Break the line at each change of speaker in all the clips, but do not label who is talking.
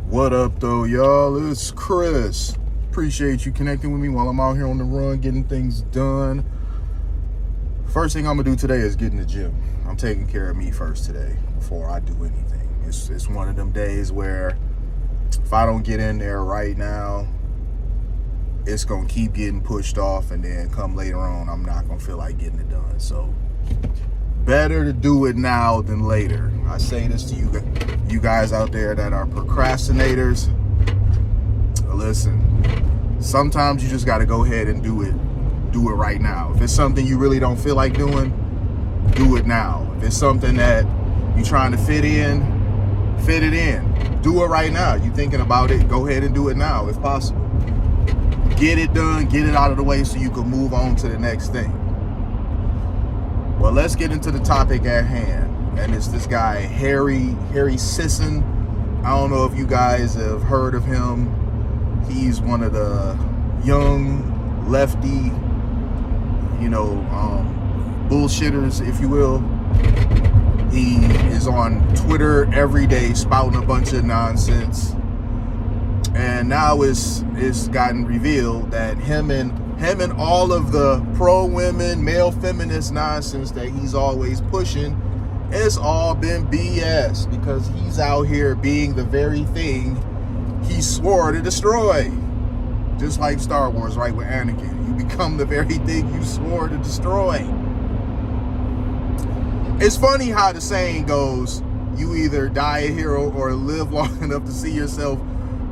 What up, though, y'all? It's Chris. Appreciate you connecting with me while I'm out here on the run, getting things done. First thing I'm gonna do today is get in the gym. I'm taking care of me first today before I do anything. It's one of them days where if I don't get in there right now, it's gonna keep getting pushed off, and then come later on, I'm not gonna feel like getting it done. So better to do it now than later. I say this to you guys out there that are procrastinators. Listen, sometimes you just got to go ahead and do it right now. If it's something you really don't feel like doing, do it now. If it's something that you're trying to fit it in. Do it right now. You're thinking about it, go ahead and do it now if possible. Get it done, get it out of the way so you can move on to the next thing. Well, let's get into the topic at hand. And it's this guy, Harry Sisson. I don't know if you guys have heard of him. He's one of the young lefty, bullshitters, if you will. He is on Twitter every day spouting a bunch of nonsense. And now it's gotten revealed that him and all of the pro-women, male feminist nonsense that he's always pushing, it's all been BS, because he's out here being the very thing he swore to destroy. Just like Star Wars, right, with Anakin. You become the very thing you swore to destroy. It's funny how the saying goes, you either die a hero or live long enough to see yourself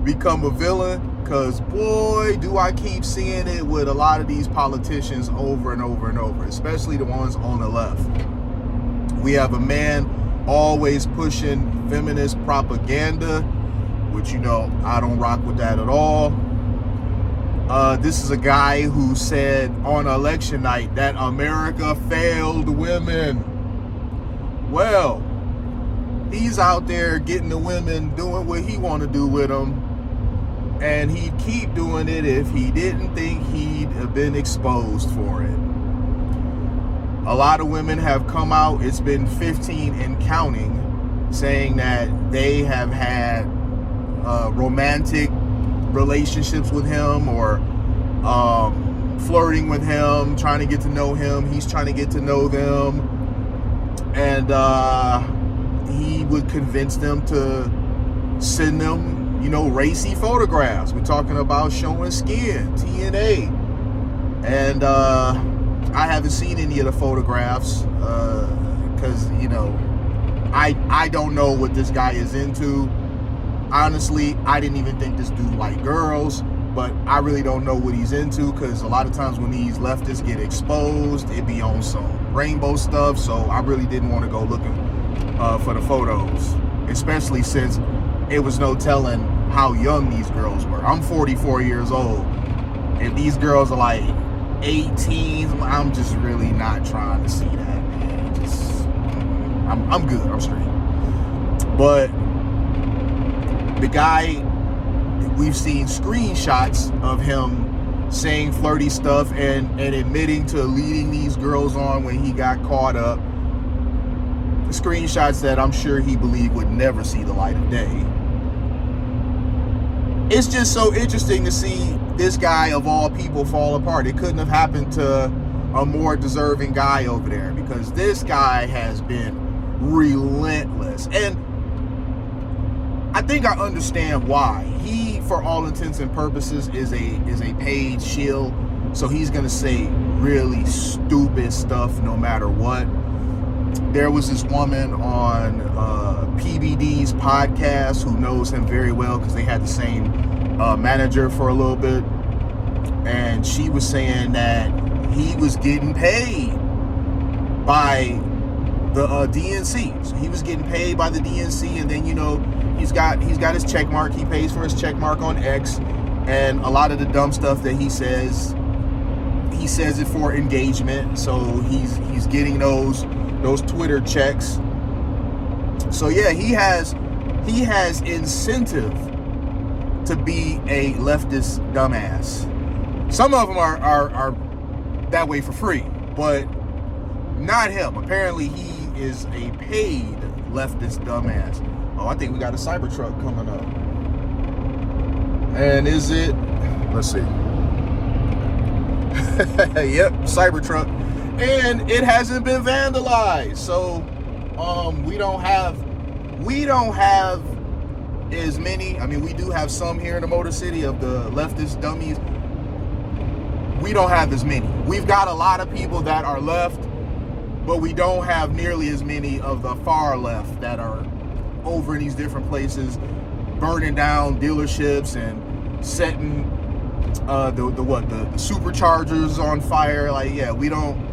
become a villain. Because, boy, do I keep seeing it with a lot of these politicians over and over and over, especially the ones on the left. We have a man always pushing feminist propaganda, which, I don't rock with that at all. This is a guy who said on election night that America failed women. Well, he's out there getting the women doing what he want to do with them. And he'd keep doing it if he didn't think he'd have been exposed for it. A lot of women have come out, it's been 15 and counting, saying that they have had romantic relationships with him, or flirting with him, trying to get to know him. He's trying to get to know them. And he would convince them to send them racy photographs. We're talking about showing skin, TNA. And I haven't seen any of the photographs because, I don't know what this guy is into. Honestly, I didn't even think this dude liked girls, but I really don't know what he's into, because a lot of times when these leftists get exposed, it be on some rainbow stuff. So I really didn't want to go looking for the photos, especially since it was no telling how young these girls were. I'm 44 years old. If these girls are like 18, I'm just really not trying to see that, man. I'm good. I'm straight. But the guy, we've seen screenshots of him saying flirty stuff and admitting to leading these girls on when he got caught up. Screenshots that I'm sure he believed would never see the light of day. It's just so interesting to see this guy, of all people, fall apart. It couldn't have happened to a more deserving guy over there, because this guy has been relentless. And I think I understand why. He, for all intents and purposes, is a paid shield. So he's going to say really stupid stuff no matter what. There was this woman on PBD's podcast who knows him very well, because they had the same manager for a little bit. And she was saying that he was getting paid by the DNC. So he was getting paid by the DNC, and then he's got his check mark. He pays for his check mark on X, and a lot of the dumb stuff that he says it for engagement. So he's getting those Twitter checks. So yeah, he has incentive to be a leftist dumbass. Some of them are that way for free, but not him. Apparently he is a paid leftist dumbass. Oh, I think we got a Cybertruck coming up. And is it, let's see. Yep, Cybertruck. And it hasn't been vandalized. So we don't have as many. I mean, we do have some here in the Motor City of the leftist dummies. We don't have as many. We've got a lot of people that are left, but we don't have nearly as many of the far left that are over in these different places, burning down dealerships and setting the superchargers on fire. Like, yeah, we don't.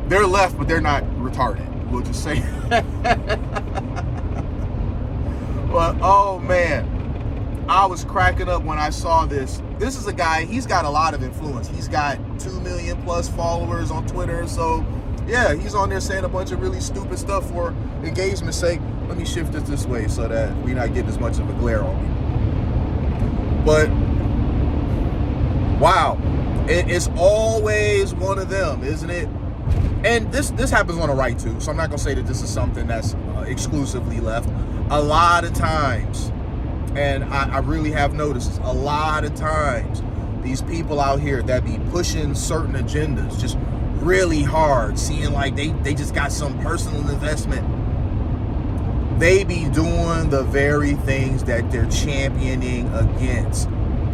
They're left, but they're not retarded. We'll just say. But oh man, I was cracking up when I saw this. This is a guy, he's got a lot of influence. He's got 2 million plus followers on Twitter. So yeah, he's on there saying a bunch of really stupid stuff for engagement's sake. Let me shift it this way so that we're not getting as much of a glare on me. But wow, it's always one of them, isn't it? And this happens on the right too. So I'm not gonna say that this is something that's exclusively left. A lot of times, and I really have noticed, a lot of times, these people out here that be pushing certain agendas just really hard, seeing like they just got some personal investment, they be doing the very things that they're championing against.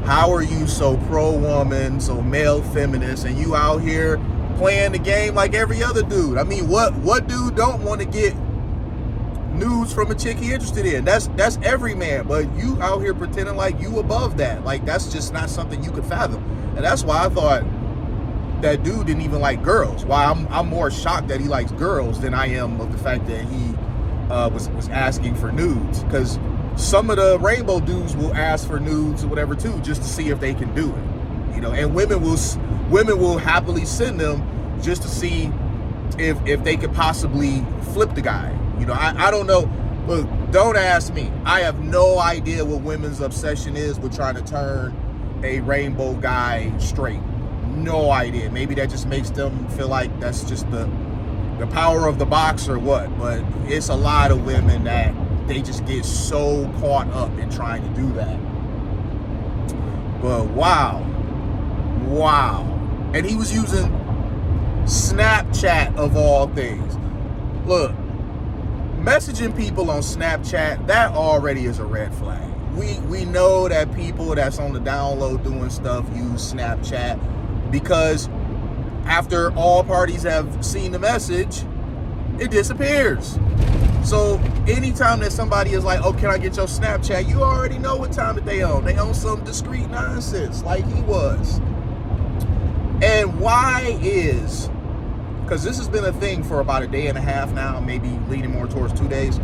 How are you so pro-woman, so male feminist, and you out here playing the game like every other dude? I mean, what dude don't want to get nudes from a chick he interested in? That's every man, but you out here pretending like you above that. Like, that's just not something you could fathom. And that's why I thought that dude didn't even like girls. Why I'm more shocked that he likes girls than I am of the fact that he was asking for nudes. Because some of the rainbow dudes will ask for nudes or whatever too, just to see if they can do it. You know, and women will happily send them just to see if they could possibly flip the guy. You know, I don't know. Look, don't ask me. I have no idea what women's obsession is with trying to turn a rainbow guy straight. No idea. Maybe that just makes them feel like that's just the power of the box or what. But it's a lot of women that they just get so caught up in trying to do that. But wow. And he was using Snapchat of all things. Look, messaging people on Snapchat, that already is a red flag. We know that people that's on the download doing stuff use Snapchat because after all parties have seen the message, it disappears. So anytime that somebody is like, oh, can I get your Snapchat? You already know what time that they on. They on some discreet nonsense like he was. And why is, because this has been a thing for about a day and a half now, maybe leading more towards 2 days.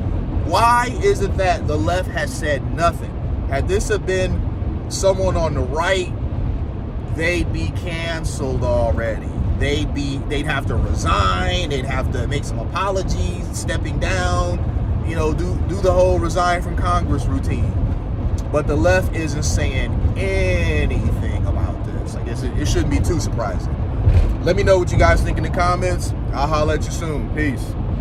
Why is it that the left has said nothing? Had this have been someone on the right, they'd be canceled already. They'd have to resign. They'd have to make some apologies, stepping down, you know, do the whole resign from Congress routine. But the left isn't saying anything about this. I guess it shouldn't be too surprising. Let me know what you guys think in the comments. I'll holler at you soon. Peace.